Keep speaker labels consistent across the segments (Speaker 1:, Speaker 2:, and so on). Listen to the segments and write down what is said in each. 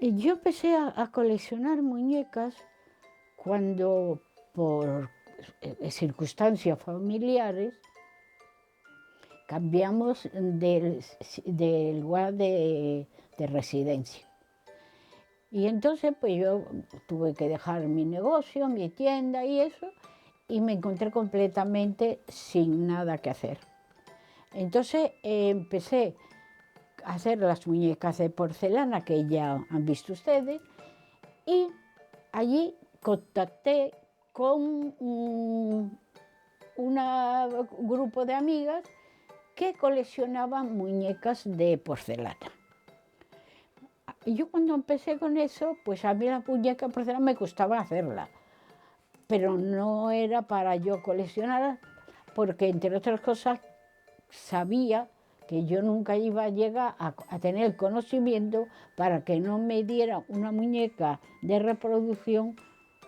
Speaker 1: Yo empecé a coleccionar muñecas cuando, por circunstancias familiares, cambiamos del lugar de residencia. Y entonces pues yo tuve que dejar mi negocio, mi tienda y eso, y me encontré completamente sin nada que hacer. Entonces empecé a hacer las muñecas de porcelana que ya han visto ustedes, y allí contacté con un grupo de amigas que coleccionaban muñecas de porcelana. Y yo cuando empecé con eso, pues a mí la muñeca de porcelana me gustaba hacerla, pero no era para yo coleccionar, porque entre otras cosas sabía que yo nunca iba a llegar a tener el conocimiento para que no me diera una muñeca de reproducción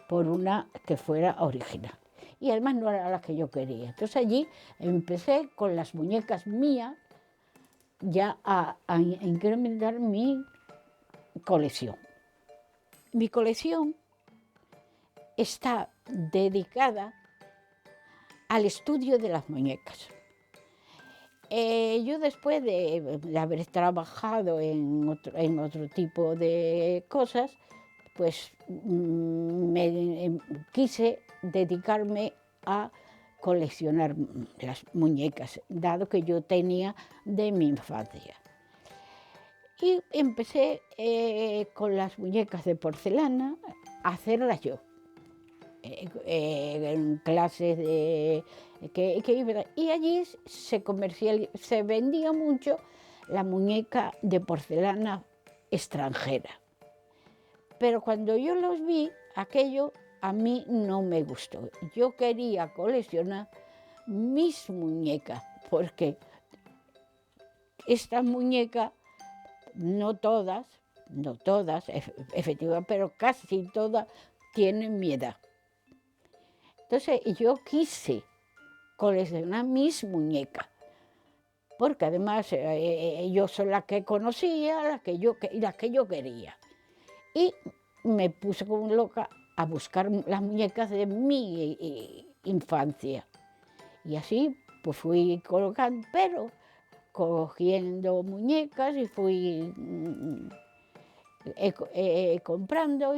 Speaker 1: por una que fuera original. Y además no era la que yo quería. Entonces allí empecé con las muñecas mías ya a incrementar mi colección. Mi colección está dedicada al estudio de las muñecas. Yo después de haber trabajado en otro tipo de cosas, pues quise dedicarme a coleccionar las muñecas, dado que yo tenía de mi infancia. Y empecé con las muñecas de porcelana a hacerlas yo. En clases y allí se vendía mucho la muñeca de porcelana extranjera. Pero cuando yo los vi, aquello a mí no me gustó. Yo quería coleccionar mis muñecas, porque estas muñecas, no todas, efectivamente, pero casi todas tienen mi edad. Entonces yo quise coleccionar mis muñecas, porque además yo soy la que conocía, las que yo quería. Y me puse como loca a buscar las muñecas de mi infancia. Y así pues fui colocando, pero cogiendo muñecas y fui comprando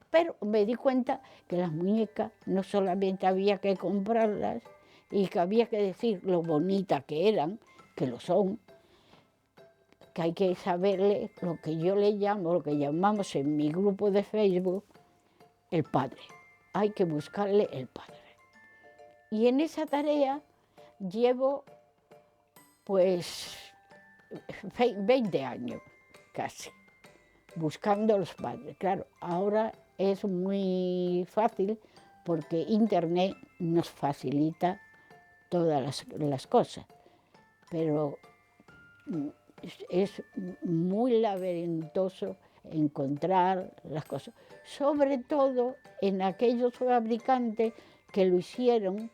Speaker 1: pero me di cuenta que las muñecas no solamente había que comprarlas y que había que decir lo bonitas que eran, que lo son, que hay que saberle lo que yo le llamo, lo que llamamos en mi grupo de Facebook, el padre. Hay que buscarle el padre. Y en esa tarea llevo pues 20 años casi, buscando los padres. Claro, ahora es muy fácil porque Internet nos facilita todas las cosas, pero es muy laberintoso encontrar las cosas, sobre todo en aquellos fabricantes que lo hicieron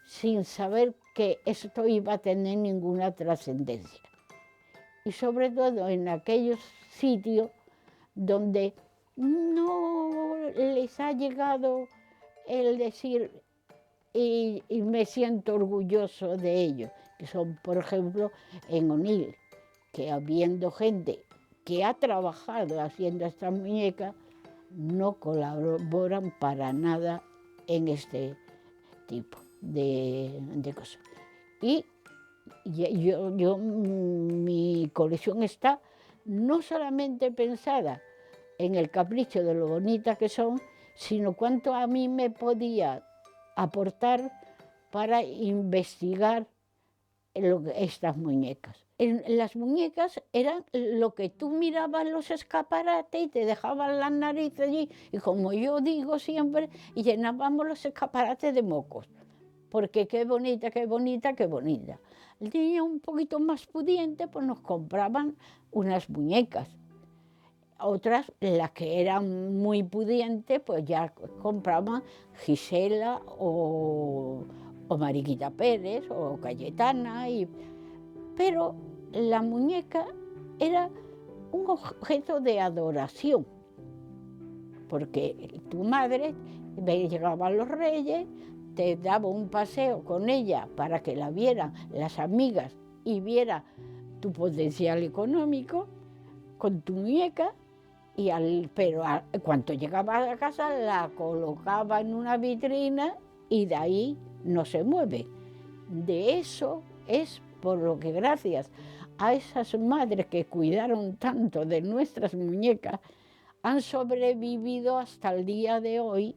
Speaker 1: sin saber que esto iba a tener ninguna trascendencia. Y sobre todo en aquellos sitios donde no les ha llegado el decir y me siento orgulloso de ello, que son, por ejemplo, en Onil, que habiendo gente que ha trabajado haciendo estas muñecas, no colaboran para nada en este tipo de cosas. Y mi colección está no solamente pensada en el capricho de lo bonitas que son, sino cuánto a mí me podía aportar para investigar estas muñecas. Las muñecas eran lo que tú mirabas en los escaparates y te dejaban las narices allí, y como yo digo siempre, llenábamos los escaparates de mocos, porque qué bonita, qué bonita, qué bonita. El niño un poquito más pudiente, pues nos compraban unas muñecas. Otras, las que eran muy pudientes, pues ya compraban Gisela o Mariquita Pérez o Cayetana. Pero la muñeca era un objeto de adoración, porque tu madre llegaban los reyes, te daba un paseo con ella para que la vieran las amigas y viera tu potencial económico con tu muñeca, pero cuando llegaba a casa la colocaba en una vitrina y de ahí no se mueve. De eso es por lo que gracias a esas madres que cuidaron tanto de nuestras muñecas han sobrevivido hasta el día de hoy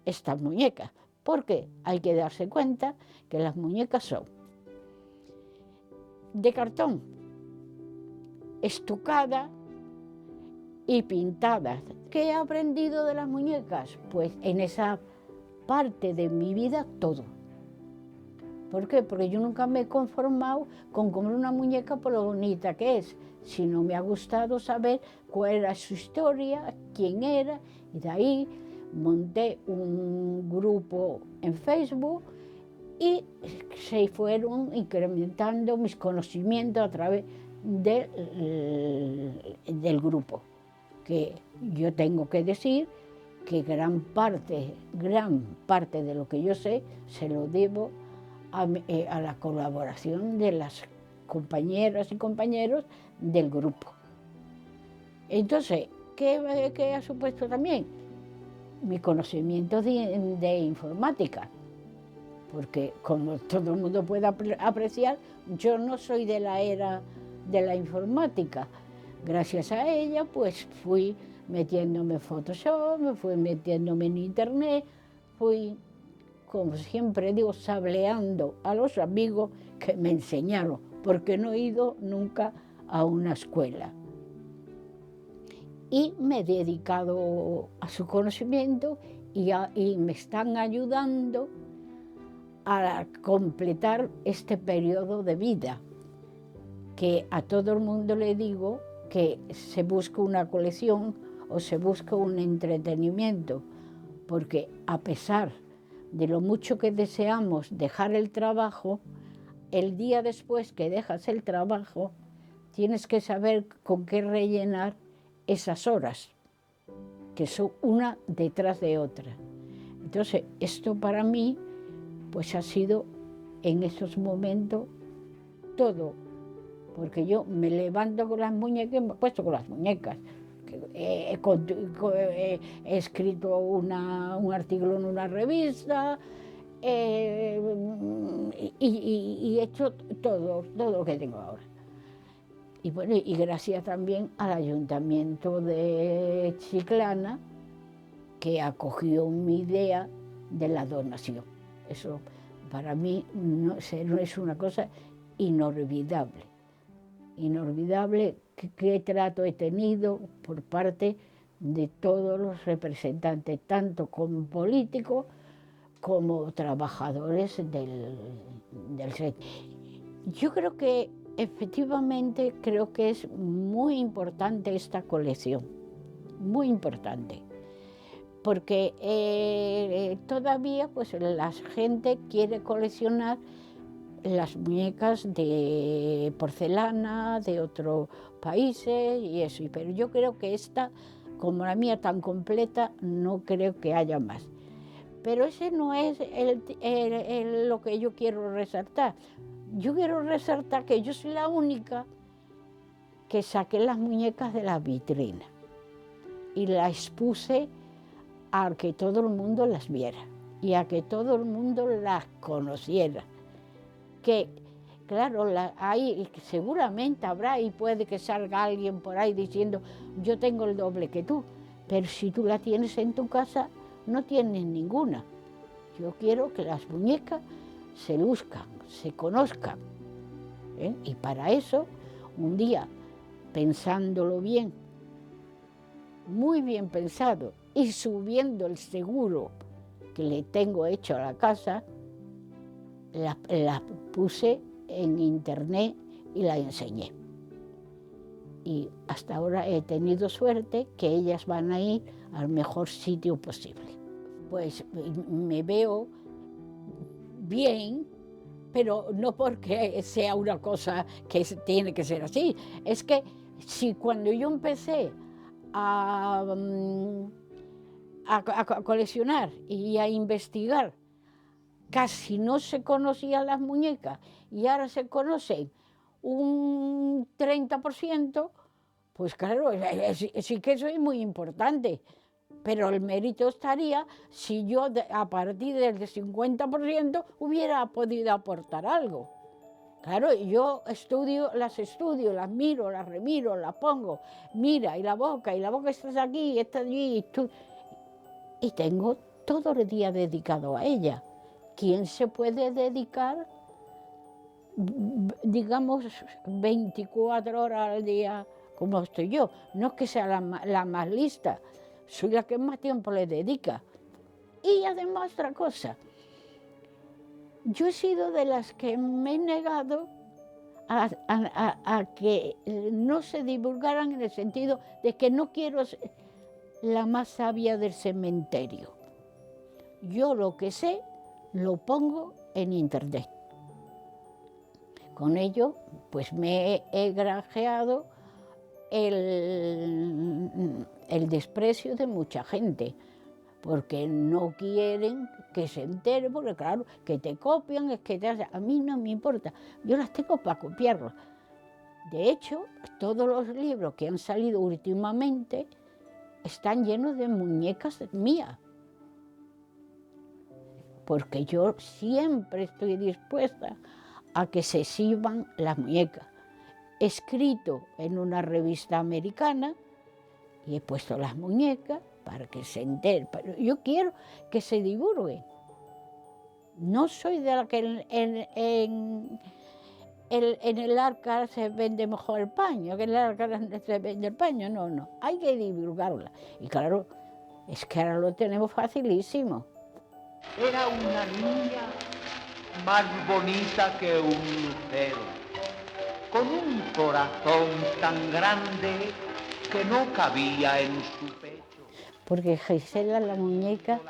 Speaker 1: estas muñecas, porque hay que darse cuenta que las muñecas son de cartón, estucadas y pintadas. ¿Qué he aprendido de las muñecas? Pues en esa parte de mi vida todo. ¿Por qué? Porque yo nunca me he conformado con comer una muñeca por lo bonita que es, sino me ha gustado saber cuál era su historia, quién era, y de ahí monté un grupo en Facebook y se fueron incrementando mis conocimientos a través del grupo. Que yo tengo que decir que gran parte de lo que yo sé se lo debo a la colaboración de las compañeras y compañeros del grupo. Entonces, ¿qué ha supuesto también? Mi conocimiento de informática, porque como todo el mundo puede apreciar, yo no soy de la era de la informática. Gracias a ella, pues fui metiéndome en Photoshop, me fui metiéndome en Internet, fui, como siempre digo, sableando a los amigos que me enseñaron, porque no he ido nunca a una escuela. Y me he dedicado a su conocimiento y me están ayudando a completar este periodo de vida, que a todo el mundo le digo que se busca una colección o se busca un entretenimiento, porque a pesar de lo mucho que deseamos dejar el trabajo, el día después que dejas el trabajo, tienes que saber con qué rellenar esas horas, que son una detrás de otra. Entonces, esto para mí, pues ha sido en esos momentos todo, porque yo me levanto con las muñecas y me acuesto con las muñecas. He escrito un artículo en una revista y he hecho todo lo que tengo ahora. Y bueno, y gracias también al Ayuntamiento de Chiclana, que acogió mi idea de la donación. Eso para mí no es una cosa inolvidable. Inolvidable qué trato he tenido por parte de todos los representantes, tanto como políticos como trabajadores del sector. Yo creo que efectivamente es muy importante esta colección, muy importante, porque todavía pues la gente quiere coleccionar las muñecas de porcelana de otros países y eso, pero yo creo que esta, como la mía tan completa, no creo que haya más. Pero ese no es lo que yo quiero resaltar. Yo quiero resaltar que yo soy la única que saqué las muñecas de la vitrina y las expuse a que todo el mundo las viera y a que todo el mundo las conociera. Que, claro, ahí seguramente habrá y puede que salga alguien por ahí diciendo yo tengo el doble que tú, pero si tú la tienes en tu casa, no tienes ninguna. Yo quiero que las muñecas se luzcan, se conozcan. Y para eso, un día, pensándolo bien, muy bien pensado, y subiendo el seguro que le tengo hecho a la casa, la puse en internet y la enseñé. Y hasta ahora he tenido suerte que ellas van a ir al mejor sitio posible. Pues me veo bien, pero no porque sea una cosa que tiene que ser así, es que Si cuando yo empecé a, a coleccionar y a investigar, casi no se conocían las muñecas y ahora se conocen un 30%, pues claro, sí que eso es muy importante. Pero el mérito estaría si yo a partir del 50% hubiera podido aportar algo. Claro, yo estudio, las miro, las remiro, las pongo, mira, y la boca está aquí, está allí, y tengo todo el día dedicado a ella. ¿Quién se puede dedicar, digamos, 24 horas al día como estoy yo? No es que sea la más lista, soy la que más tiempo le dedica. Y además otra cosa, yo he sido de las que me he negado a que no se divulgaran, en el sentido de que no quiero ser la más sabia del cementerio. Yo lo que sé lo pongo en internet. Con ello, pues me he granjeado el desprecio de mucha gente, porque no quieren que se entere, porque claro, que te copian, es que te hacen. A mí no me importa, yo las tengo para copiarlas. De hecho, todos los libros que han salido últimamente están llenos de muñecas mías, porque yo siempre estoy dispuesta a que se exhiban las muñecas. He escrito en una revista americana y he puesto las muñecas para que se enteren, pero yo quiero que se divulguen. No soy de la que en el arca se vende mejor el paño, que en el arca se vende el paño, no, hay que divulgarla. Y claro, es que ahora lo tenemos facilísimo.
Speaker 2: Era una niña más bonita que un lucero, con un corazón tan grande que no cabía en su pecho.
Speaker 1: Porque Gisela es la muñeca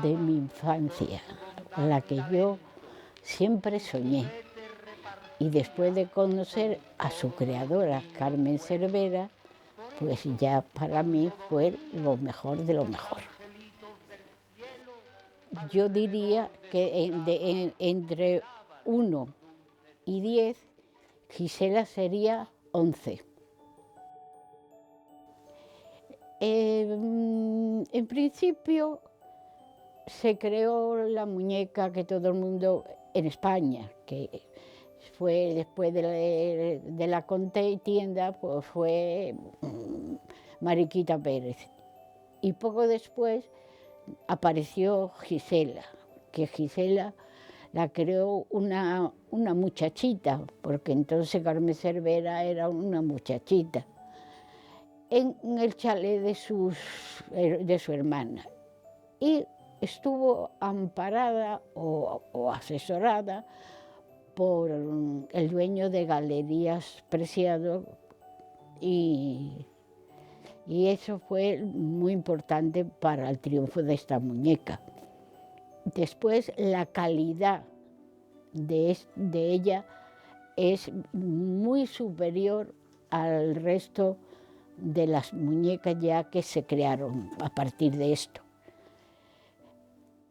Speaker 1: de mi infancia, la que yo siempre soñé. Y después de conocer a su creadora, Carmen Cervera, pues ya para mí fue lo mejor de lo mejor. Yo diría que entre 1 y 10, Gisela sería 11. En principio se creó la muñeca que todo el mundo en España, que fue después de la contienda, pues fue Mariquita Pérez. Y poco después apareció Gisela, que Gisela la creó una muchachita, porque entonces Carmen Cervera era una muchachita, en el chalet de su hermana. Y estuvo amparada o asesorada por el dueño de Galerías Preciado, y eso fue muy importante para el triunfo de esta muñeca. Después, la calidad de ella es muy superior al resto de las muñecas ya que se crearon a partir de esto.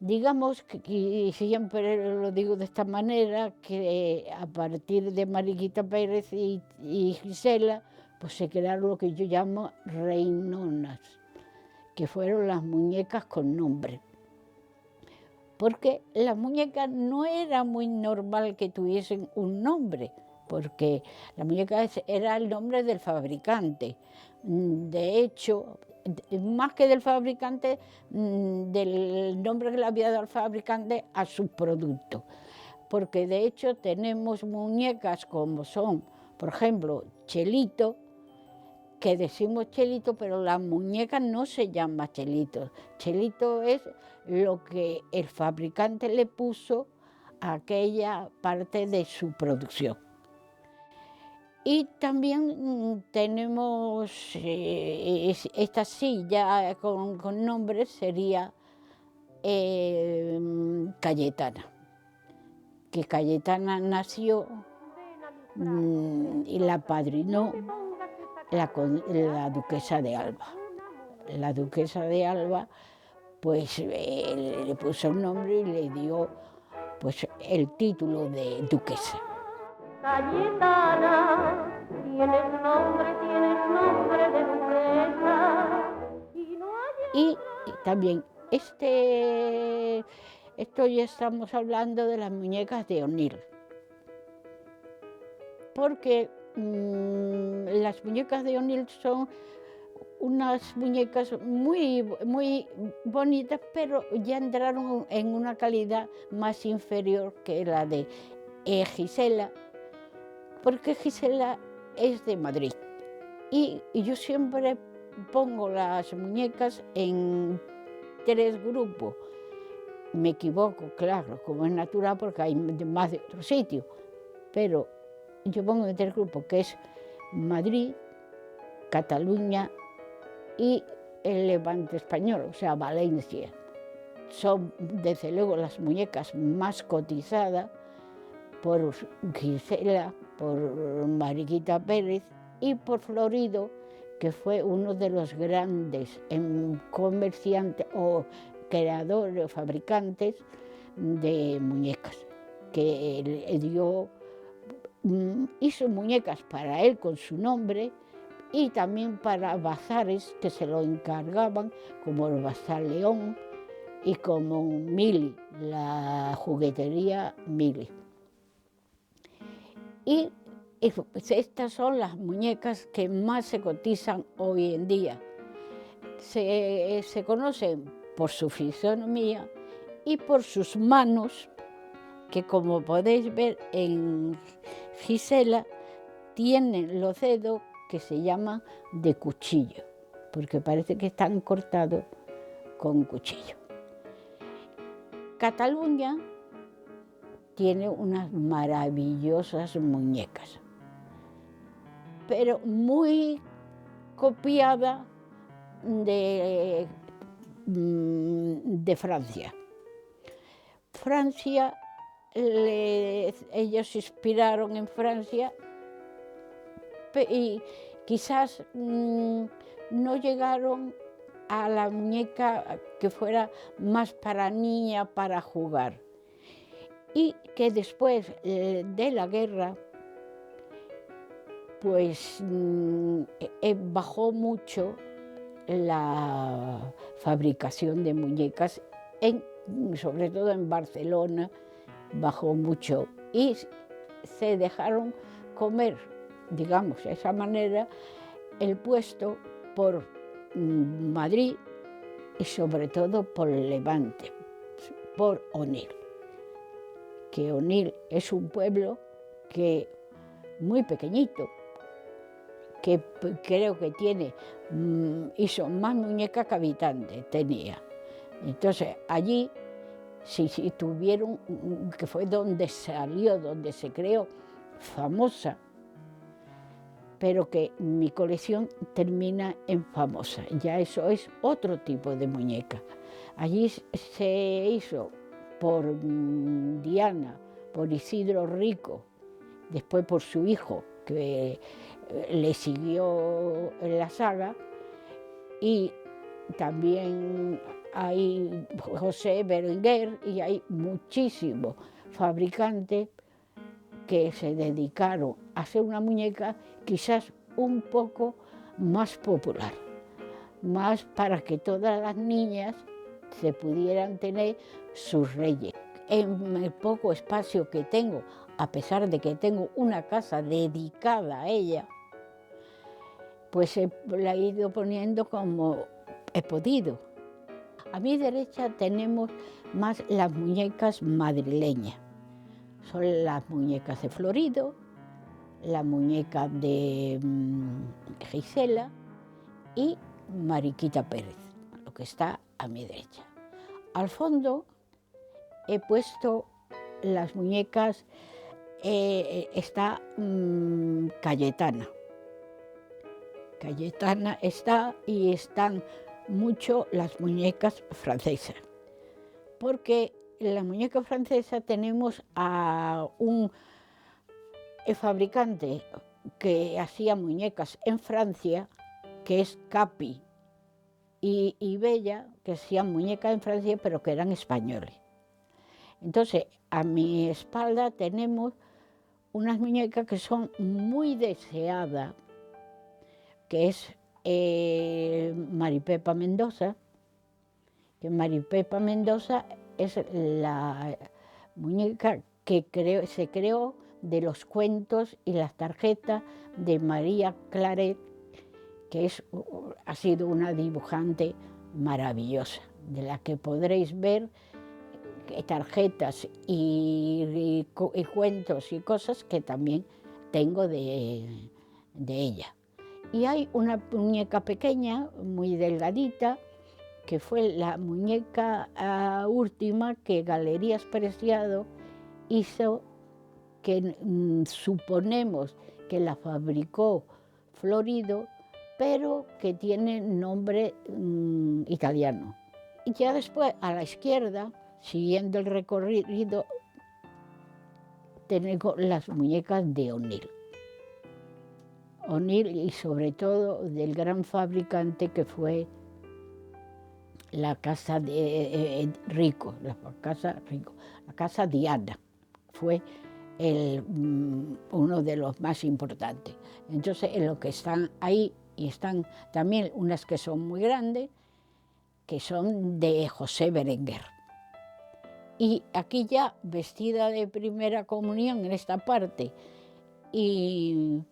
Speaker 1: Digamos que, y siempre lo digo de esta manera, que a partir de Mariquita Pérez y Gisela, pues se crearon lo que yo llamo reinonas, que fueron las muñecas con nombre. Porque las muñecas no era muy normal que tuviesen un nombre, porque la muñeca era el nombre del fabricante. De hecho, más que del fabricante, del nombre que le había dado el fabricante a su producto. Porque de hecho tenemos muñecas como son, por ejemplo, Chelito, que decimos Chelito, pero la muñeca no se llama Chelito. Chelito es lo que el fabricante le puso a aquella parte de su producción. Y también tenemos esta silla con nombres, sería Cayetana, que Cayetana nació y la padrinó la duquesa de Alba. La duquesa de Alba, pues le puso un nombre y le dio pues el título de duquesa.
Speaker 3: Cayetana, tienes nombre de duquesa.
Speaker 1: Y también esto ya estamos hablando de las muñecas de Onil, porque las muñecas de Onil son unas muñecas muy, muy bonitas, pero ya entraron en una calidad más inferior que la de Gisela, porque Gisela es de Madrid. Y yo siempre pongo las muñecas en 3 grupos. Me equivoco, claro, como es natural, porque hay más de otro sitio, pero yo pongo en 3 grupos, que es Madrid, Cataluña y el Levante español, o sea, Valencia. Son, desde luego, las muñecas más cotizadas por Gisela, por Mariquita Pérez y por Florido, que fue uno de los grandes comerciantes o creadores o fabricantes de muñecas, que hizo muñecas para él con su nombre y también para bazares que se lo encargaban, como el Bazar León y como Mili, la juguetería Mili. Y pues estas son las muñecas que más se cotizan hoy en día. Se conocen por su fisonomía y por sus manos, que como podéis ver en Gisela, tienen los dedos que se llaman de cuchillo, porque parece que están cortados con cuchillo. Cataluña tiene unas maravillosas muñecas, pero muy copiada de Francia. Francia, ellos se inspiraron en Francia y quizás no llegaron a la muñeca que fuera más para niña, para jugar. Y que después de la guerra, pues bajó mucho la fabricación de muñecas, sobre todo en Barcelona, bajó mucho y se dejaron comer, digamos, de esa manera, el puesto por Madrid y sobre todo por Levante, por Onil. Que Onil es un pueblo muy pequeñito, que creo que hizo más muñecas que habitantes, tenía. Entonces allí, si tuvieron, que fue donde salió, donde se creó, famosa, pero que mi colección termina en famosa, ya eso es otro tipo de muñeca. Allí se hizo por Diana, por Isidro Rico, después por su hijo, que le siguió en la saga, y también hay José Berenguer, y hay muchísimos fabricantes que se dedicaron a hacer una muñeca quizás un poco más popular, más para que todas las niñas se pudieran tener sus reyes. En el poco espacio que tengo, a pesar de que tengo una casa dedicada a ella, pues la he ido poniendo como he podido. A mi derecha tenemos más las muñecas madrileñas. Son las muñecas de Florido, la muñeca de Gisela y Mariquita Pérez, lo que está a mi derecha. Al fondo he puesto las muñecas, está Cayetana. Cayetana está, y están mucho las muñecas francesas, porque en las muñecas francesas tenemos a un fabricante que hacía muñecas en Francia, que es Capi y Bella, que hacían muñecas en Francia, pero que eran españoles. Entonces, a mi espalda tenemos unas muñecas que son muy deseadas, que es Maripepa Mendoza, que Maripepa Mendoza es la muñeca que se creó de los cuentos y las tarjetas de María Claret, que ha sido una dibujante maravillosa, de la que podréis ver tarjetas y cuentos y cosas que también tengo de ella. Y hay una muñeca pequeña, muy delgadita, que fue la muñeca última que Galerías Preciado hizo, que suponemos que la fabricó Florido, pero que tiene nombre italiano. Y ya después, a la izquierda, siguiendo el recorrido, tengo las muñecas de O'Neill. O'Neill, y sobre todo del gran fabricante que fue la casa de Rico, la casa Diana, fue uno de los más importantes. Entonces, en lo que están ahí, y están también unas que son muy grandes, que son de José Berenguer. Y aquí ya vestida de primera comunión en esta parte, y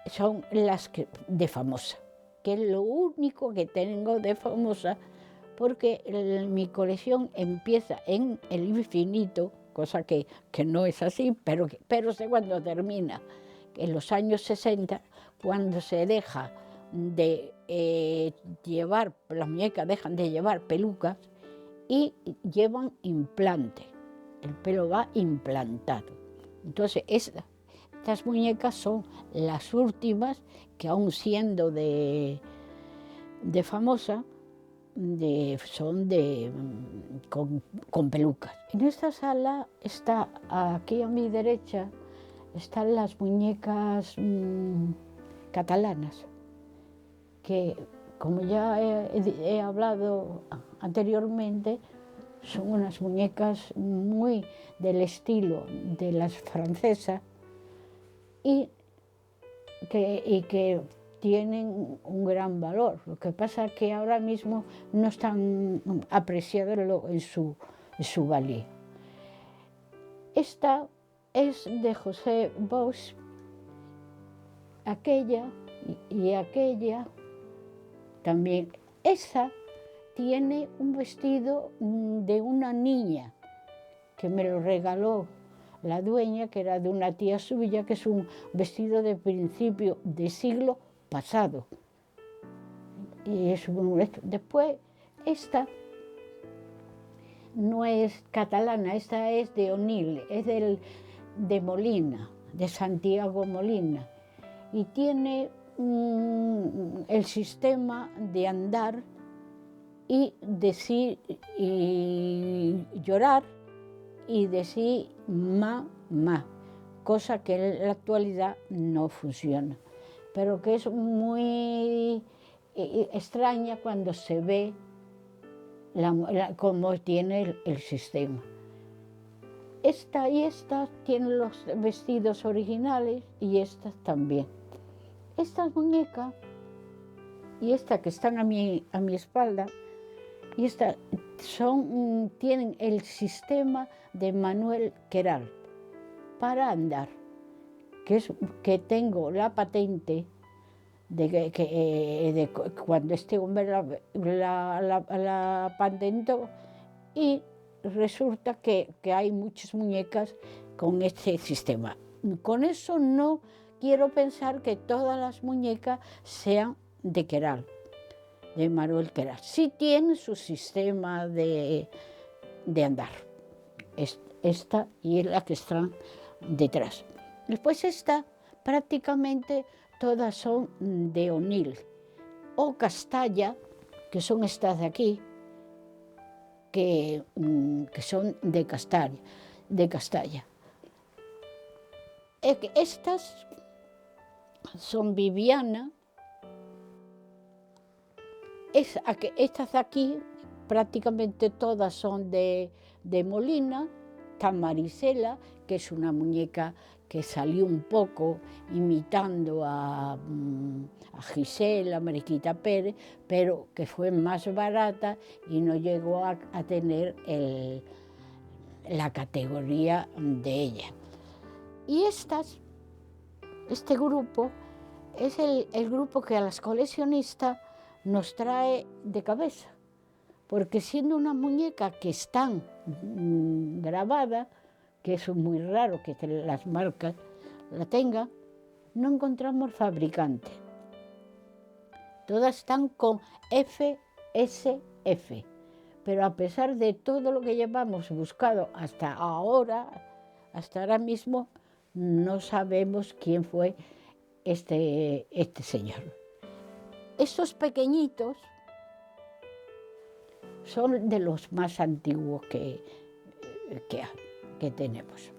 Speaker 1: son las de Famosa, que es lo único que tengo de Famosa, porque mi colección empieza en el infinito, cosa que no es así, pero sé cuándo termina, en los años 60, cuando se deja de llevar, las muñecas dejan de llevar pelucas y llevan implante, el pelo va implantado. Entonces estas muñecas son las últimas que, aún siendo de Famosa, son con pelucas. En esta sala está, aquí a mi derecha, están las muñecas catalanas, que, como ya he hablado anteriormente, son unas muñecas muy del estilo de las francesas y que tienen un gran valor. Lo que pasa es que ahora mismo no están apreciadas en su valía. Esta es de José Bosch, aquella y aquella también. Esa tiene un vestido de una niña que me lo regaló la dueña, que era de una tía suya, que es un vestido de principio de siglo pasado. Y después, esta no es catalana, esta es de O'Neill, es de Molina, de Santiago Molina, y tiene el sistema de andar y decir y llorar y decir ma, cosa que en la actualidad no funciona, pero que es muy extraña cuando se ve cómo tiene el sistema. Esta y esta tienen los vestidos originales y estas también. Estas muñecas y esta que están a mi espalda y esta tienen el sistema de Manuel Queral para andar, que tengo la patente de cuando este hombre la patentó, y resulta que hay muchas muñecas con este sistema. Con eso no quiero pensar que todas las muñecas sean de Queral, de Manuel Queral. Sí tiene su sistema de andar. Esta y la que están detrás. Después esta, prácticamente todas son de O'Neill o Castalla, que son estas de aquí, que son de Castalla. Estas son Viviana. Estas de aquí, prácticamente todas son de Molina. Está Marisela, que es una muñeca que salió un poco imitando a Gisela, Mariquita Pérez, pero que fue más barata y no llegó a tener la categoría de ella. Y este grupo es el grupo que a las coleccionistas nos trae de cabeza, porque siendo una muñeca que están grabadas, que eso es muy raro que las marcas la tengan, no encontramos fabricante. Todas están con FSF, pero a pesar de todo lo que llevamos buscado hasta ahora mismo, no sabemos quién fue este señor. Estos pequeñitos son de los más antiguos que tenemos.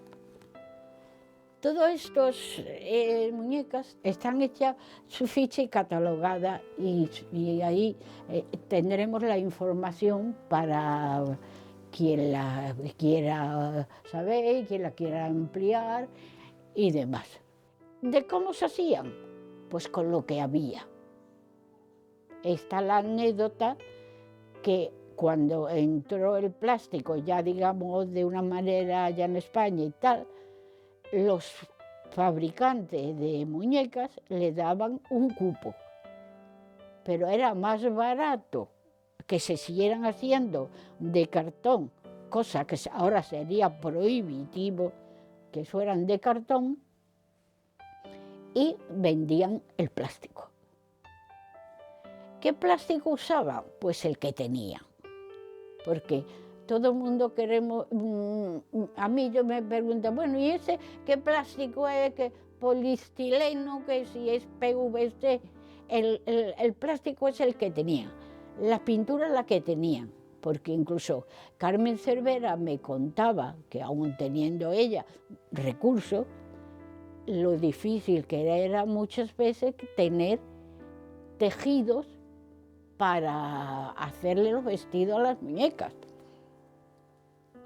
Speaker 1: Todas estas muñecas están hechas su ficha y catalogada, y ahí tendremos la información para quien la quiera saber, quien la quiera ampliar y demás. ¿De cómo se hacían? Pues con lo que había. Está la anécdota que cuando entró el plástico, ya digamos de una manera ya en España y tal, los fabricantes de muñecas le daban un cupo, pero era más barato que se siguieran haciendo de cartón, cosa que ahora sería prohibitivo que fueran de cartón, y vendían el plástico. ¿Qué plástico usaban? Pues el que tenían, porque todo el mundo queremos, a mí yo me pregunto, bueno, ¿y ese qué plástico es? ¿Qué polistileno? ¿Que si es PVC? El plástico es el que tenían, la pintura la que tenían, porque incluso Carmen Cervera me contaba que aún teniendo ella recursos, lo difícil que era muchas veces tener tejidos para hacerle los vestidos a las muñecas.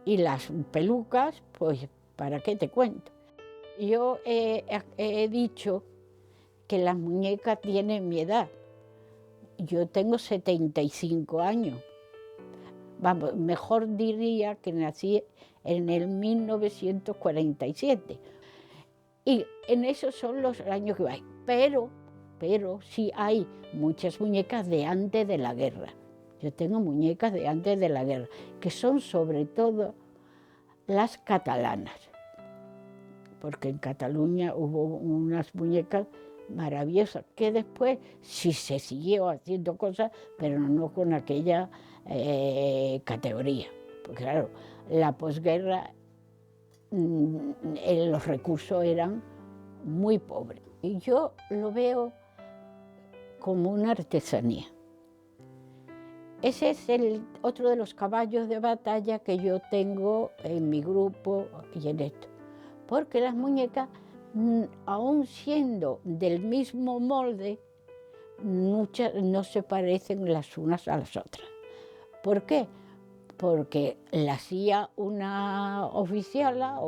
Speaker 1: Y las pelucas, pues, ¿para qué te cuento? Yo he dicho que las muñecas tienen mi edad. Yo tengo 75 años. Vamos, mejor diría que nací en el 1947. Y en esos son los años que hay. Pero sí hay muchas muñecas de antes de la guerra. Yo tengo muñecas de antes de la guerra, que son sobre todo las catalanas, porque en Cataluña hubo unas muñecas maravillosas, que después sí se siguió haciendo cosas, pero no con aquella categoría. Porque claro, la posguerra los recursos eran muy pobres. Y yo lo veo como una artesanía. Ese es otro de los caballos de batalla que yo tengo en mi grupo y en esto. Porque las muñecas, aun siendo del mismo molde, muchas no se parecen las unas a las otras. ¿Por qué? Porque la hacía una oficiala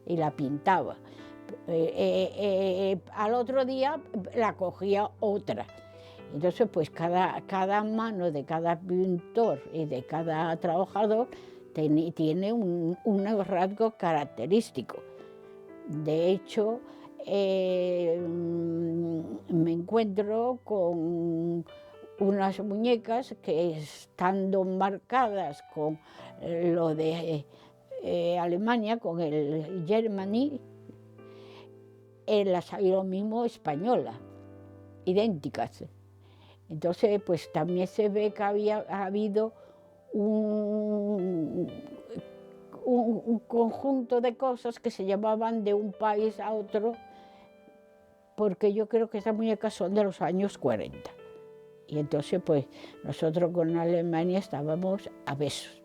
Speaker 1: y la pintaba. Al otro día la cogía otra. Entonces, pues cada mano de cada pintor y de cada trabajador tiene un rasgo característico. De hecho, me encuentro con unas muñecas que, estando marcadas con lo de Alemania, con el Germany, las hay lo mismo españolas, idénticas. Entonces, pues también se ve que ha habido un conjunto de cosas que se llevaban de un país a otro, porque yo creo que esas muñecas son de los años 40. Y entonces, pues, nosotros con Alemania estábamos a besos.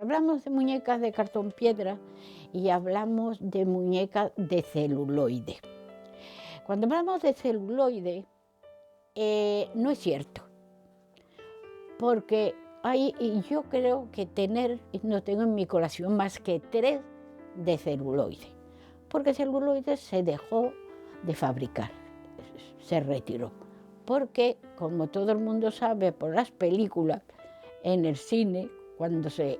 Speaker 1: Hablamos de muñecas de cartón piedra y hablamos de muñecas de celuloide. Cuando hablamos de celuloide, no es cierto, porque yo creo que no tengo en mi colección más que 3 de celuloide, porque celuloide se dejó de fabricar, se retiró, porque como todo el mundo sabe por las películas, en el cine, cuando se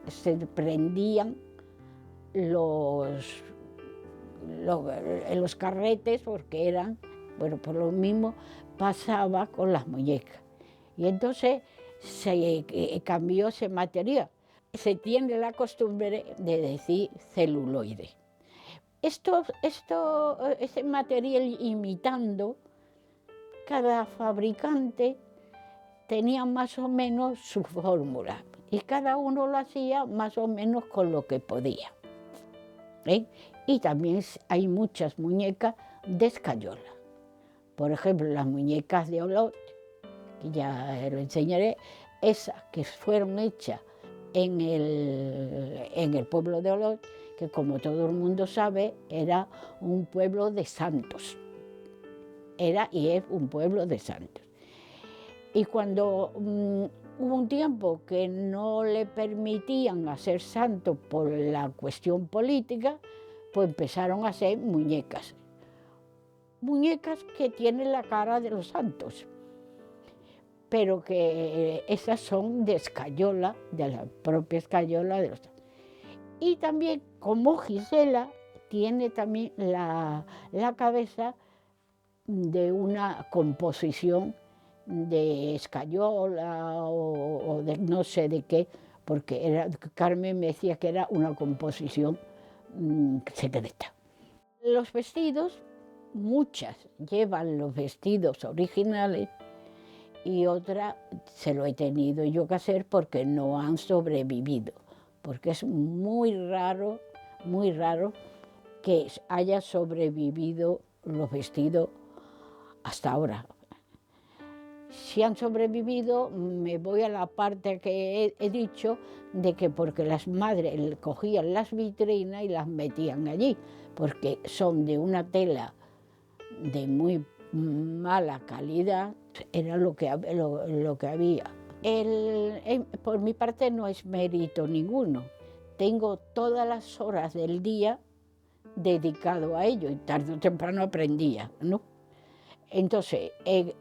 Speaker 1: prendían los carretes, porque eran, bueno, por lo mismo pasaba con las muñecas. Y entonces se cambió ese material. Se tiene la costumbre de decir celuloide. Ese material imitando, cada fabricante tenía más o menos su fórmula y cada uno lo hacía más o menos con lo que podía. Y también hay muchas muñecas de escayola. Por ejemplo, las muñecas de Olot, que ya lo enseñaré, esas que fueron hechas en el pueblo de Olot, que como todo el mundo sabe, era un pueblo de santos. Era y es un pueblo de santos. Y cuando hubo un tiempo que no le permitían hacer santo por la cuestión política, pues empezaron a hacer muñecas. Muñecas que tienen la cara de los santos, pero que esas son de escayola, de la propia escayola de los santos. Y también, como Gisela, tiene también la cabeza de una composición de escayola o de no sé de qué, porque Carmen me decía que era una composición secreta. Los vestidos, muchas llevan los vestidos originales y otras se lo he tenido yo que hacer porque no han sobrevivido, porque es muy raro que haya sobrevivido los vestidos hasta ahora. Si han sobrevivido, me voy a la parte que he dicho, de que porque las madres cogían las vitrinas y las metían allí, porque son de una tela de muy mala calidad, era lo que había. Por mi parte no es mérito ninguno, tengo todas las horas del día dedicado a ello y tarde o temprano aprendía, ¿no? Entonces,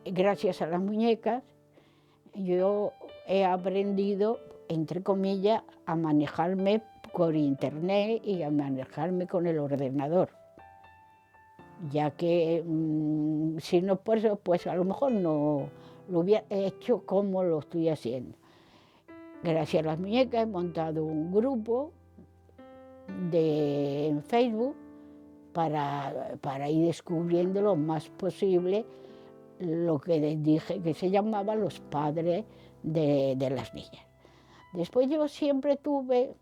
Speaker 1: gracias a las muñecas, yo he aprendido, entre comillas, a manejarme por internet y a manejarme con el ordenador, ya que si no por eso, pues a lo mejor no lo hubiera hecho como lo estoy haciendo. Gracias a las muñecas he montado un grupo en Facebook para ir descubriendo lo más posible lo que les dije que se llamaba los padres de las niñas. Después yo siempre tuve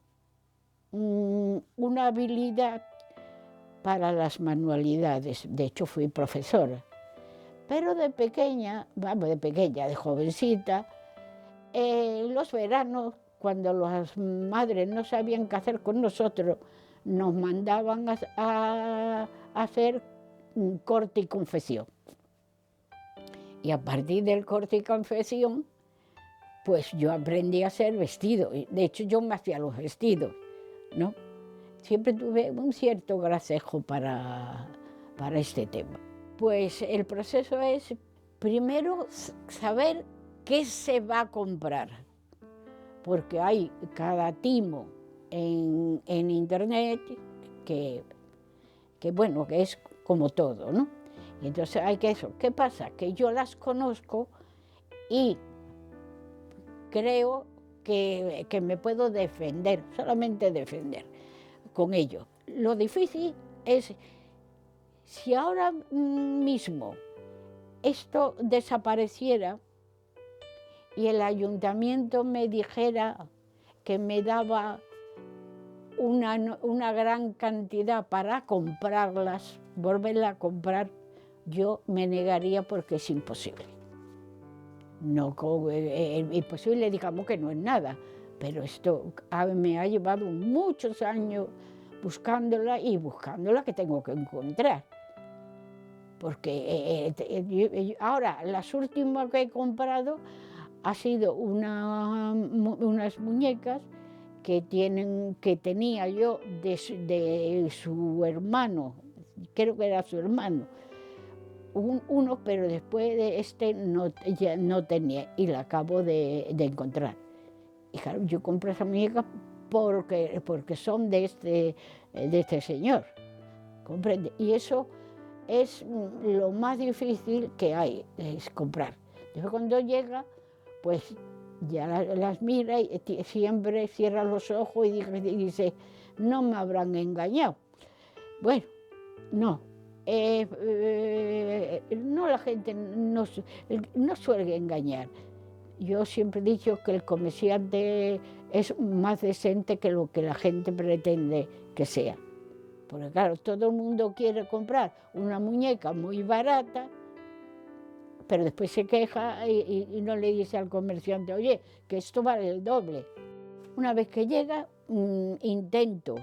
Speaker 1: una habilidad para las manualidades, de hecho fui profesora, pero de jovencita, los veranos, cuando las madres no sabían qué hacer con nosotros, nos mandaban a hacer corte y confección. Y a partir del corte y confección, pues yo aprendí a hacer vestidos. De hecho, yo me hacía los vestidos, ¿no? Siempre tuve un cierto gracejo para este tema. Pues el proceso es, primero, saber qué se va a comprar, porque hay cada timo en internet que es como todo, ¿no? Y entonces hay que eso. ¿Qué pasa? Que yo las conozco y creo que me puedo defender, solamente defender con ello. Lo difícil es, si ahora mismo esto desapareciera y el ayuntamiento me dijera que me daba una gran cantidad para comprarlas, volverla a comprar, yo me negaría porque es imposible. No, imposible, digamos que no es nada, pero esto me ha llevado muchos años buscándola y buscándola que tengo que encontrar. porque ahora las últimas que he comprado ha sido unas muñecas que tenía yo de su hermano, creo que era su hermano, uno, pero después de ya no tenía y la acabo de encontrar. Y claro, yo compré esa muñeca porque son de este señor, ¿comprende? Y eso es lo más difícil que hay, es comprar. Después cuando llega, pues ya las mira y siempre cierra los ojos y dice, no me habrán engañado. Bueno, no. No, la gente no suele engañar. Yo siempre he dicho que el comerciante es más decente que lo que la gente pretende que sea. Porque claro, todo el mundo quiere comprar una muñeca muy barata, pero después se queja y no le dice al comerciante, oye, que esto vale el doble. Una vez que llega, intento,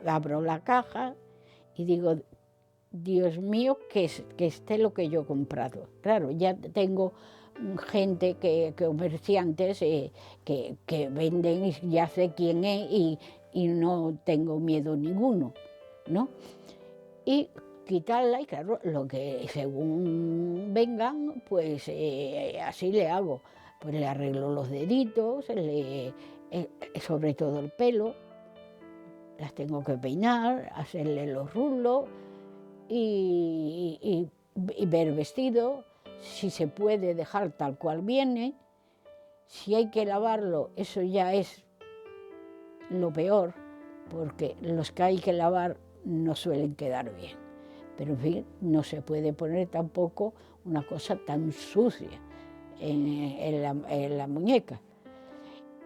Speaker 1: abro la caja y digo, Dios mío, que esté lo que yo he comprado. Claro, ya tengo gente, comerciantes que venden, y ya sé quién es y no tengo miedo ninguno, ¿no? Y quitarla y claro, lo que según vengan, pues así le hago. Pues le arreglo los deditos, sobre todo el pelo, las tengo que peinar, hacerle los rulos y ver vestido, si se puede dejar tal cual viene, si hay que lavarlo, eso ya es lo peor, porque los que hay que lavar no suelen quedar bien. Pero en fin, no se puede poner tampoco una cosa tan sucia en la muñeca.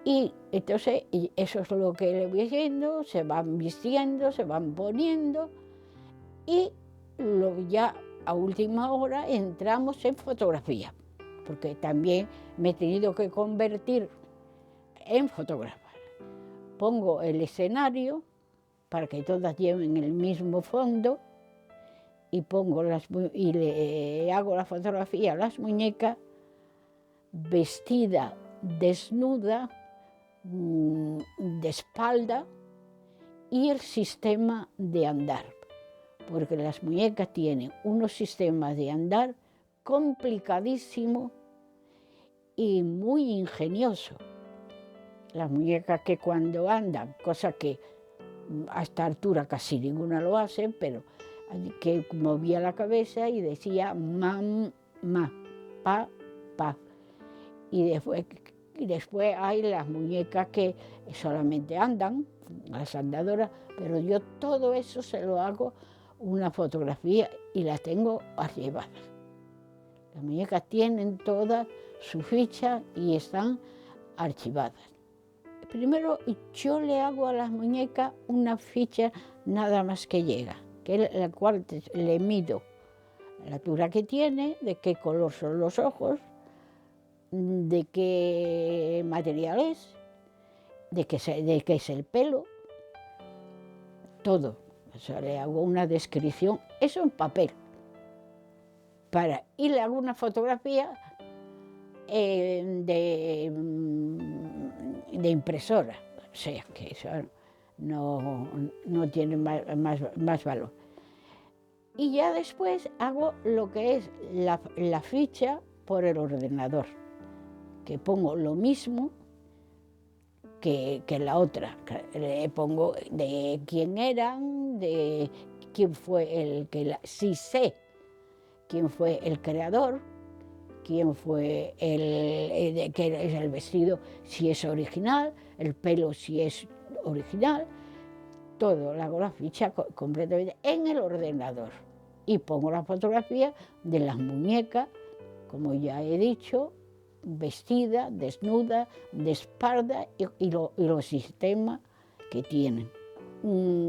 Speaker 1: Y entonces eso es lo que le voy haciendo, se van vistiendo, se van poniendo y ya a última hora entramos en fotografía, porque también me he tenido que convertir en fotógrafa. Pongo el escenario para que todas lleven el mismo fondo y le hago la fotografía a las muñecas vestida, desnuda, de espalda y el sistema de andar, porque las muñecas tienen unos sistemas de andar complicadísimos y muy ingeniosos. Las muñecas que cuando andan, cosa que a esta altura casi ninguna lo hace, pero que movía la cabeza y decía mam, ma, pa, pa. Y después hay las muñecas que solamente andan, las andadoras, pero yo todo eso se lo hago una fotografía y las tengo archivadas. Las muñecas tienen toda su ficha y están archivadas. Primero yo le hago a las muñecas una ficha nada más que llega, la cual le mido la altura que tiene, de qué color son los ojos, de qué material es, de qué es el pelo, todo. O sea, le hago una descripción, eso en papel, y le hago una fotografía de impresora, o sea, que eso no tiene más valor. Y ya después hago lo que es la ficha por el ordenador, que pongo lo mismo que la otra. Le pongo de quién eran, de quién fue si sé quién fue el creador, quién fue qué es el vestido, si es original, el pelo si es original, todo, le hago la ficha completamente en el ordenador y pongo la fotografía de las muñecas, como ya he dicho, vestida, desnuda, de espalda y los sistemas que tienen.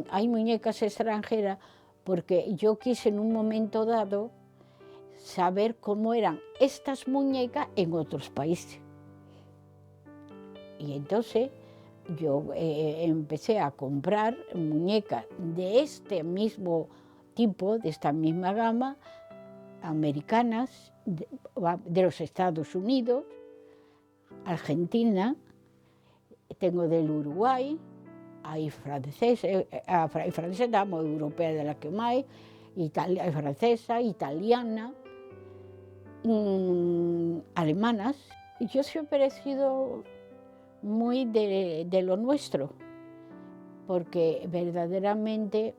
Speaker 1: Hay muñecas extranjeras porque yo quise en un momento dado saber cómo eran estas muñecas en otros países. Y entonces yo empecé a comprar muñecas de este mismo tipo, de esta misma gama, americanas, de los Estados Unidos, Argentina, tengo del Uruguay, hay francesa, damos europea de la que más, francesa, italiana, alemanas. Y yo siempre he sido muy de lo nuestro, porque verdaderamente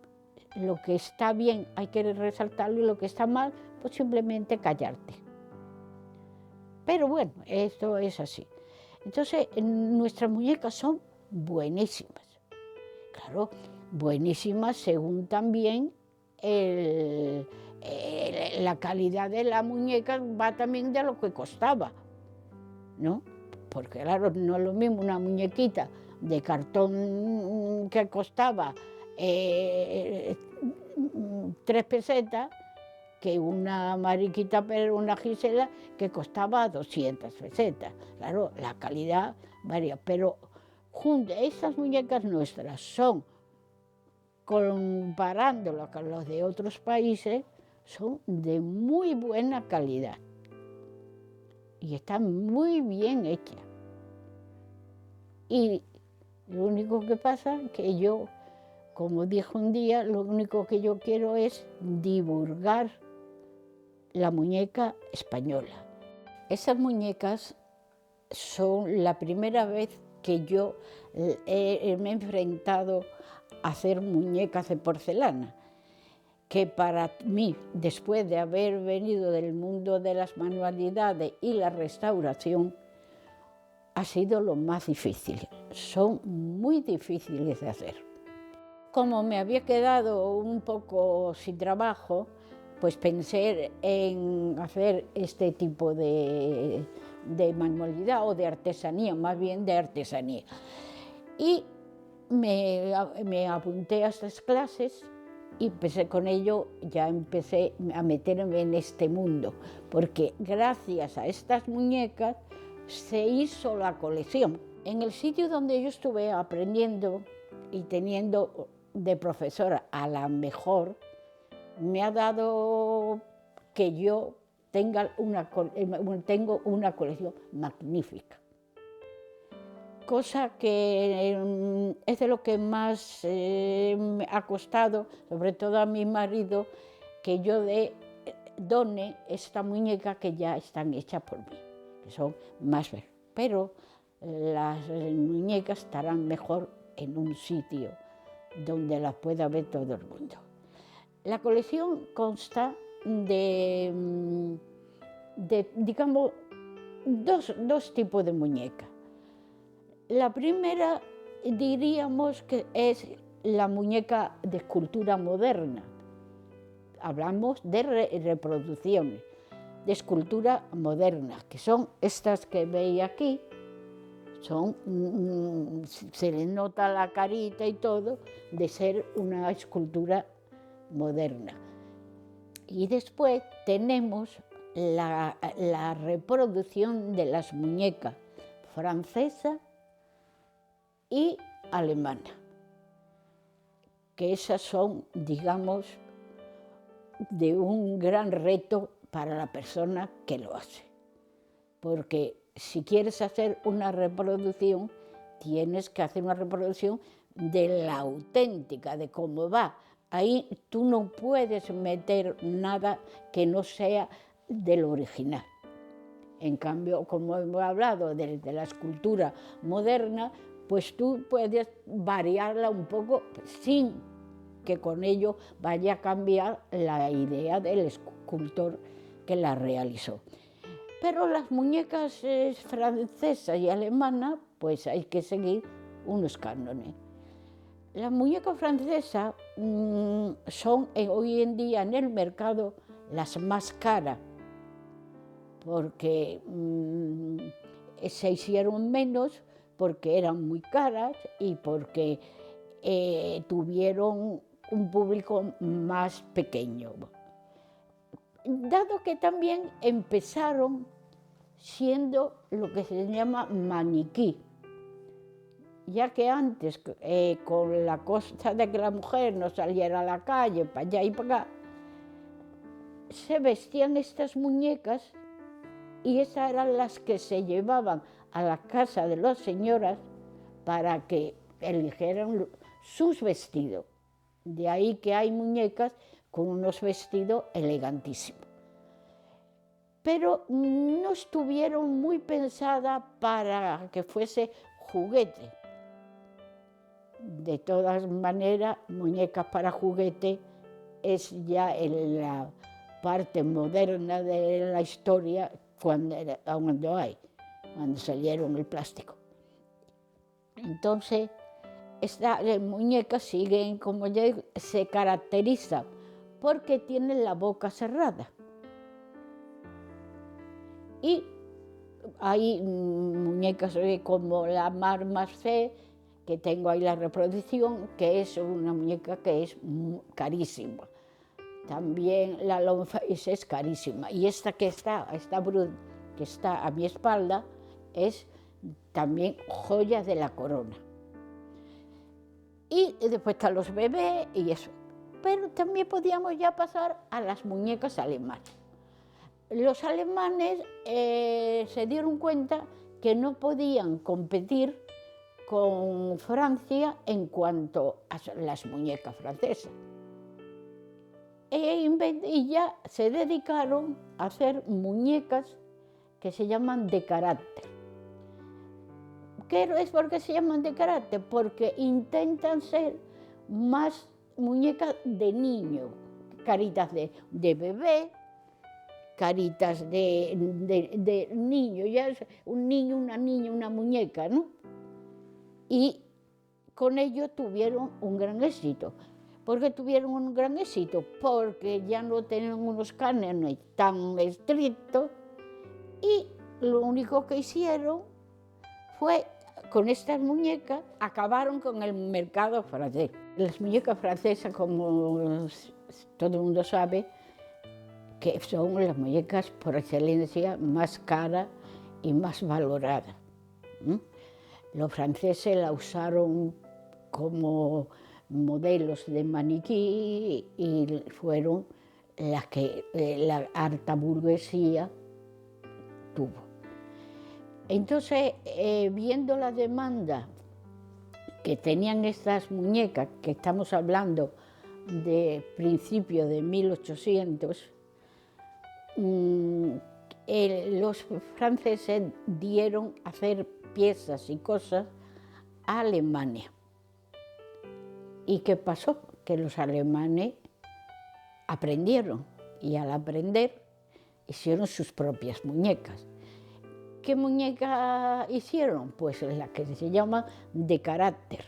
Speaker 1: lo que está bien hay que resaltarlo y lo que está mal, pues simplemente callarte. Pero bueno, esto es así. Entonces, nuestras muñecas son buenísimas. Claro, buenísimas según también la calidad de la muñeca va también de lo que costaba, ¿no? Porque claro, no es lo mismo una muñequita de cartón que costaba 3 pesetas que una mariquita, pero una Gisela que costaba 200 pesetas. Claro, la calidad varía, pero esas muñecas nuestras son, comparándolas con las de otros países, son de muy buena calidad y están muy bien hechas. Y lo único que pasa es que yo, como dije un día, lo único que yo quiero es divulgar la muñeca española. Esas muñecas son la primera vez que yo me he enfrentado a hacer muñecas de porcelana, que para mí, después de haber venido del mundo de las manualidades y la restauración, ha sido lo más difícil. Son muy difíciles de hacer. Como me había quedado un poco sin trabajo, pues pensé en hacer este tipo de manualidad o de artesanía, más bien de artesanía. Y me apunté a estas clases y empecé con ello, ya empecé a meterme en este mundo, porque gracias a estas muñecas se hizo la colección. En el sitio donde yo estuve aprendiendo y teniendo de profesora a la mejor, me ha dado que yo tengo una colección magnífica. Cosa que es de lo que más me ha costado, sobre todo a mi marido, que yo done esta muñeca que ya están hechas por mí, que son más verdes. Pero las muñecas estarán mejor en un sitio donde las pueda ver todo el mundo. La colección consta de digamos, dos tipos de muñecas. La primera diríamos que es la muñeca de escultura moderna. Hablamos de reproducciones de escultura moderna, que son estas que veis aquí. Se les nota la carita y todo de ser una escultura moderna. Y después tenemos la reproducción de las muñecas francesa y alemana, que esas son, digamos, de un gran reto para la persona que lo hace, porque si quieres hacer una reproducción, tienes que hacer una reproducción de la auténtica, de cómo va. Ahí tú no puedes meter nada que no sea del original. En cambio, como hemos hablado de la escultura moderna, pues tú puedes variarla un poco sin que con ello vaya a cambiar la idea del escultor que la realizó. Pero las muñecas francesas y alemanas, pues hay que seguir unos cánones. Las muñecas francesas son hoy en día en el mercado las más caras, porque se hicieron menos, porque eran muy caras y porque tuvieron un público más pequeño. Dado que también empezaron siendo lo que se llama maniquí, ya que antes, con la cosa de que la mujer no saliera a la calle, para allá y para acá, se vestían estas muñecas y esas eran las que se llevaban a la casa de las señoras para que eligieran sus vestidos. De ahí que hay muñecas con unos vestidos elegantísimos. Pero no estuvieron muy pensadas para que fuese juguete. De todas maneras, muñecas para juguete es ya en la parte moderna de la historia cuando hay, cuando salieron el plástico. Entonces, estas muñecas siguen, como ya digo, se caracterizan porque tienen la boca cerrada. Y hay muñecas como la Mar Marcé, que tengo ahí la reproducción, que es una muñeca que es carísima. También la Longface es carísima. Y esta que está a mi espalda es también joya de la corona. Y después están los bebés y eso. Pero también podíamos ya pasar a las muñecas alemanas. Los alemanes se dieron cuenta que no podían competir con Francia en cuanto a las muñecas francesas. Y ya se dedicaron a hacer muñecas que se llaman de carácter. ¿Qué es por qué se llaman de carácter? Porque intentan ser más muñecas de niño, caritas de bebé, caritas de niño, ya es un niño, una niña, una muñeca, ¿no? Y con ello tuvieron un gran éxito. ¿Por qué tuvieron un gran éxito? Porque ya no tenían unos cánones tan estrictos y lo único que hicieron fue, con estas muñecas, acabaron con el mercado francés. Las muñecas francesas, como todo el mundo sabe, que son las muñecas por excelencia más caras y más valoradas. Los franceses la usaron como modelos de maniquí y fueron las que la alta burguesía tuvo. Entonces, viendo la demanda que tenían estas muñecas, que estamos hablando de principios de 1800, los franceses dieron a hacer piezas y cosas a Alemania. ¿Y qué pasó? Que los alemanes aprendieron y al aprender hicieron sus propias muñecas. ¿Qué muñeca hicieron? Pues la que se llama de carácter.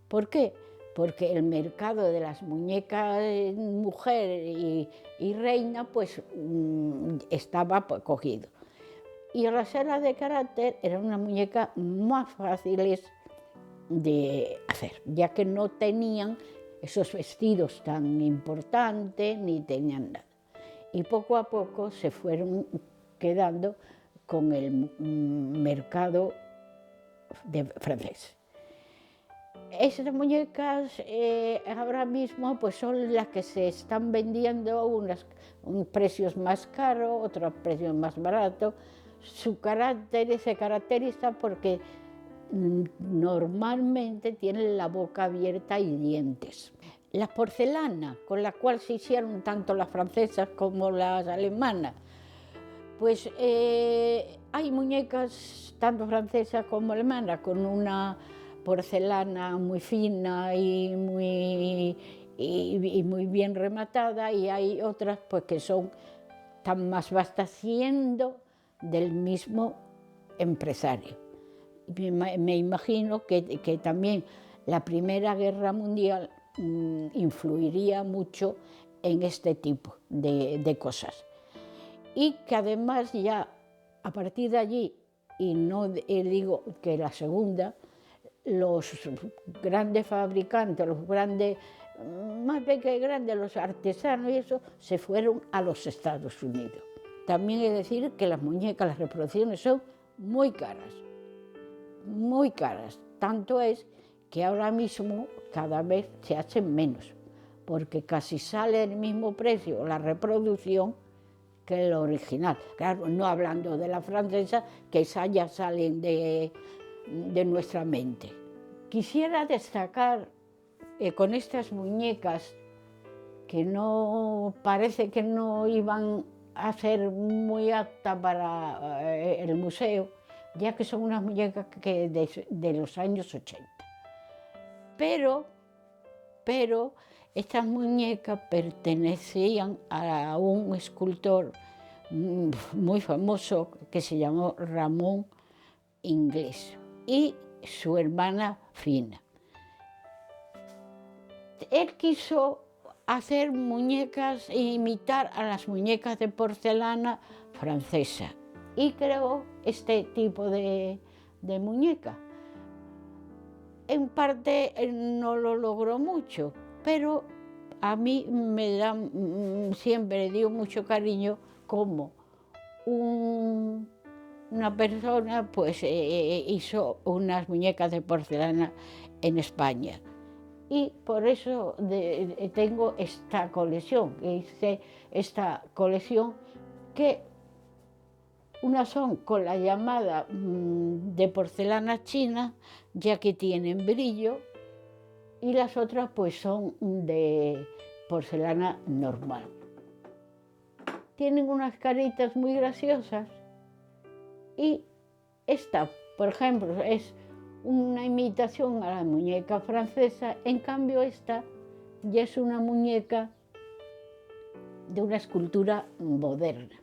Speaker 1: ¿Por qué? Porque el mercado de las muñecas mujer y reina pues estaba cogido. Y las de carácter eran unas muñecas más fáciles de hacer, ya que no tenían esos vestidos tan importantes ni tenían nada. Y poco a poco se fueron quedando con el mercado francés. Estas muñecas ahora mismo pues son las que se están vendiendo, unos precios más caros, otros precios más baratos. Su carácter se caracteriza porque normalmente tienen la boca abierta y dientes. La porcelana, con la cual se hicieron tanto las francesas como las alemanas, pues hay muñecas tanto francesas como alemanas con una porcelana muy fina y muy bien rematada, y hay otras pues que están más vastas, siendo del mismo empresario. Me imagino que también la Primera Guerra Mundial influiría mucho en este tipo de cosas. Y que además ya a partir de allí, y no digo que la segunda, los grandes fabricantes, los grandes, más bien que grandes, los artesanos y eso, se fueron a los Estados Unidos. También es decir que las muñecas, las reproducciones son muy caras, tanto es que ahora mismo cada vez se hacen menos, porque casi sale el mismo precio la reproducción que el original. Claro, no hablando de la francesa, que esas ya salen de nuestra mente. Quisiera destacar con estas muñecas que no parece que no iban a ser muy aptas para el museo, ya que son unas muñecas que de los años 80. Pero estas muñecas pertenecían a un escultor muy famoso que se llamó Ramón Inglés y su hermana Fina. Él quiso hacer muñecas e imitar a las muñecas de porcelana francesa y creó este tipo de muñeca. En parte no lo logró mucho, pero a mí siempre dio mucho cariño como una persona pues, hizo unas muñecas de porcelana en España. Y por eso tengo esta colección, que unas son con la llamada de porcelana china, ya que tienen brillo, y las otras pues son de porcelana normal. Tienen unas caritas muy graciosas y esta, por ejemplo, es una imitación a la muñeca francesa, en cambio esta ya es una muñeca de una escultura moderna.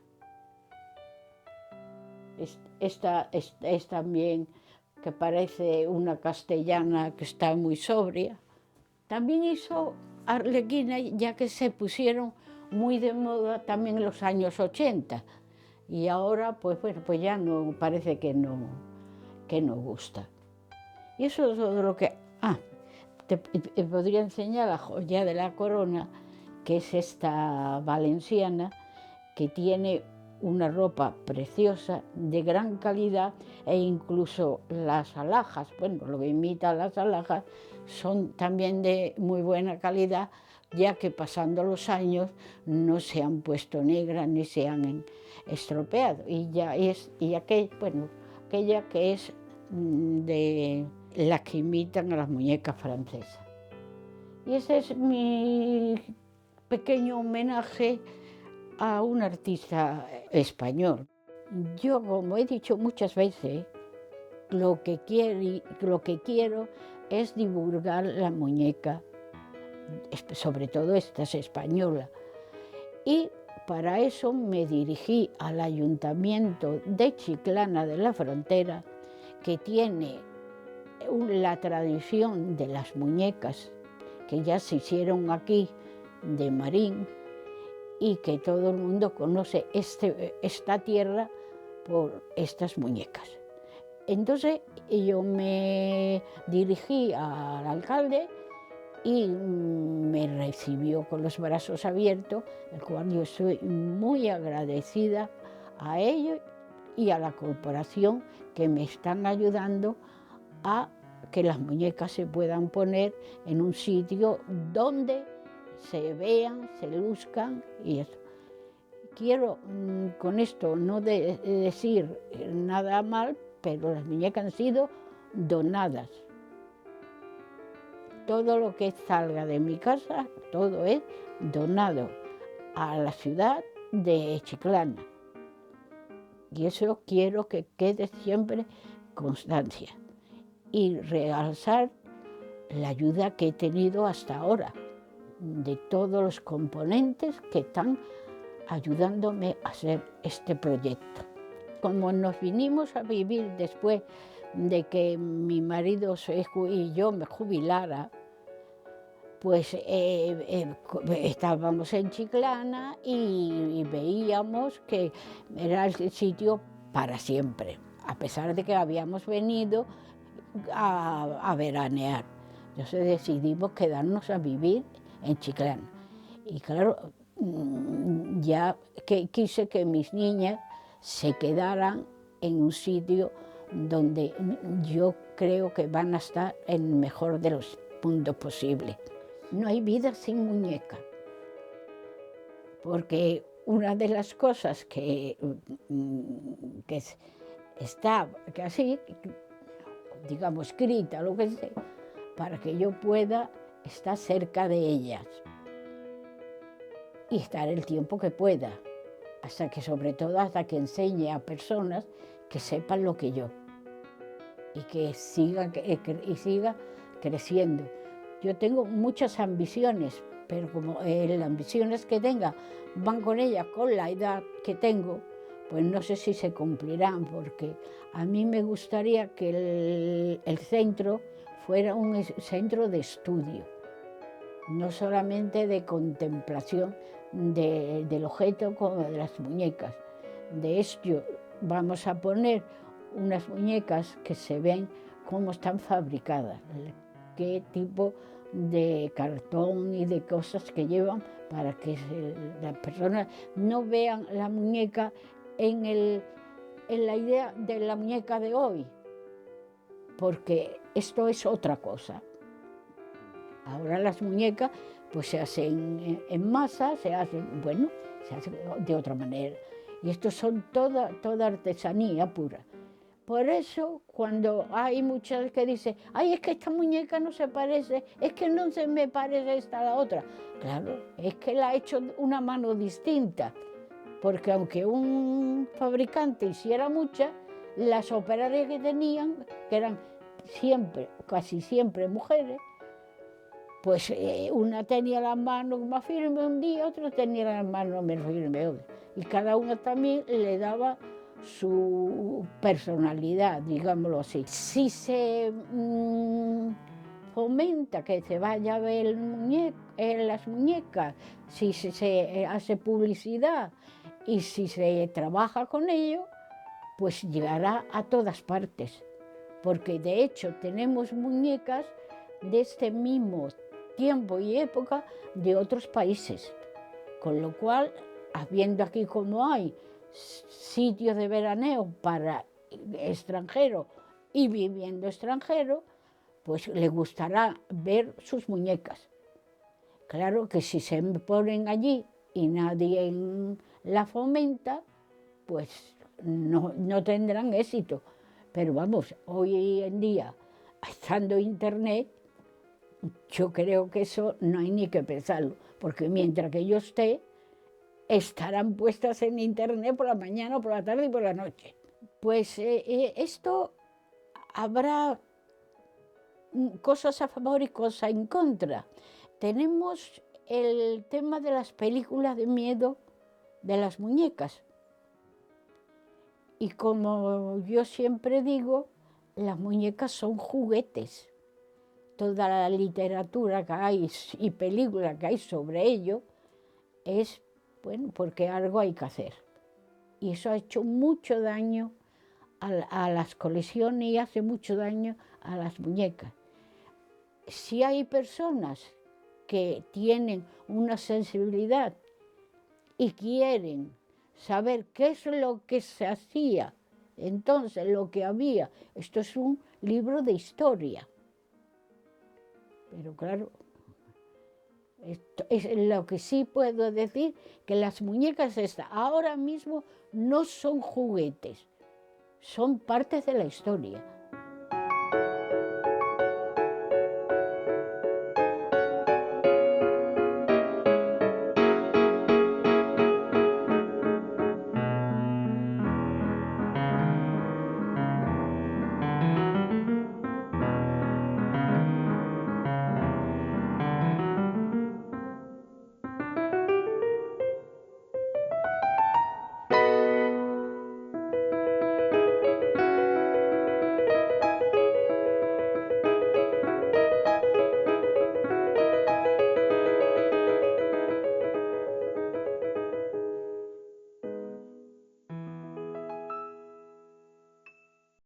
Speaker 1: Esta es también que parece una castellana que está muy sobria. También hizo arlequina, ya que se pusieron muy de moda también en los años 80 y ahora pues bueno, pues ya no parece que no gusta. Y eso es todo lo que... te podría enseñar la joya de la corona, que es esta valenciana, que tiene una ropa preciosa, de gran calidad, e incluso las alhajas, bueno, lo que imita las alhajas, son también de muy buena calidad, ya que pasando los años no se han puesto negras ni se han estropeado. Aquella que es de las que imitan a las muñecas francesas. Y ese es mi pequeño homenaje a un artista español. Yo, como he dicho muchas veces, lo que quiero es divulgar la muñeca, sobre todo esta es española. Y para eso me dirigí al Ayuntamiento de Chiclana de la Frontera, que tiene la tradición de las muñecas que ya se hicieron aquí de Marín y que todo el mundo conoce esta tierra por estas muñecas. Entonces yo me dirigí al alcalde y me recibió con los brazos abiertos, el cual yo estoy muy agradecida a ellos y a la corporación que me están ayudando a que las muñecas se puedan poner en un sitio donde se vean, se luzcan y eso. Quiero con esto no decir nada mal, pero las muñecas han sido donadas. Todo lo que salga de mi casa, todo es donado a la ciudad de Chiclana. Y eso quiero que quede siempre constancia. Y realzar la ayuda que he tenido hasta ahora, de todos los componentes que están ayudándome a hacer este proyecto. Como nos vinimos a vivir después de que mi marido y yo me jubilara, pues estábamos en Chiclana y veíamos que era el sitio para siempre, a pesar de que habíamos venido a veranear. Entonces decidimos quedarnos a vivir en Chiclana. Y claro, ya que quise que mis niñas se quedaran en un sitio donde yo creo que van a estar en el mejor de los puntos posibles. no hay vida sin muñeca, porque una de las cosas que está que así, digamos, escrita, lo que sea, para que yo pueda estar cerca de ellas y estar el tiempo que pueda, hasta que, sobre todo, hasta que enseñe a personas que sepan lo que yo y que siga creciendo. Yo tengo muchas ambiciones, pero como las ambiciones que tenga van con ellas, con la edad que tengo, pues no sé si se cumplirán, porque a mí me gustaría que el centro fuera un centro de estudio, no solamente de contemplación del objeto como de las muñecas. De hecho, vamos a poner unas muñecas que se ven cómo están fabricadas, qué tipo de cartón y de cosas que llevan, para que las personas no vean la muñeca en la idea de la muñeca de hoy, porque esto es otra cosa. Ahora las muñecas pues se hacen en masa, se hacen de otra manera. Y esto son toda artesanía pura. Por eso, cuando hay muchas que dicen, ay, es que esta muñeca no se parece, es que no se me parece esta a la otra. Claro, es que la ha hecho una mano distinta, porque aunque un fabricante hiciera muchas, las operarias que tenían, que eran casi siempre mujeres, pues una tenía las manos más firmes un día, otra tenía las manos menos firmes otro. Y cada una también le daba su personalidad, digámoslo así. Si se fomenta que se vaya a ver las muñecas, si se hace publicidad y si se trabaja con ello, pues llegará a todas partes. Porque de hecho tenemos muñecas de este mismo tiempo y época de otros países, con lo cual, habiendo aquí como hay sitios de veraneo para extranjeros y viviendo extranjeros, pues le gustará ver sus muñecas. Claro que si se ponen allí y nadie la fomenta, pues no tendrán éxito. Pero vamos, hoy en día, estando internet, yo creo que eso no hay ni que pensarlo, porque mientras que yo esté, estarán puestas en internet por la mañana, por la tarde y por la noche. Pues esto habrá cosas a favor y cosas en contra. Tenemos el tema de las películas de miedo de las muñecas. Y como yo siempre digo, las muñecas son juguetes. Toda la literatura que hay y películas que hay sobre ello es, bueno, porque algo hay que hacer. Y eso ha hecho mucho daño a las colecciones y hace mucho daño a las muñecas. Si hay personas que tienen una sensibilidad y quieren saber qué es lo que se hacía, entonces lo que había, esto es un libro de historia. Pero claro, esto es lo que sí puedo decir, que las muñecas estas ahora mismo no son juguetes, son partes de la historia.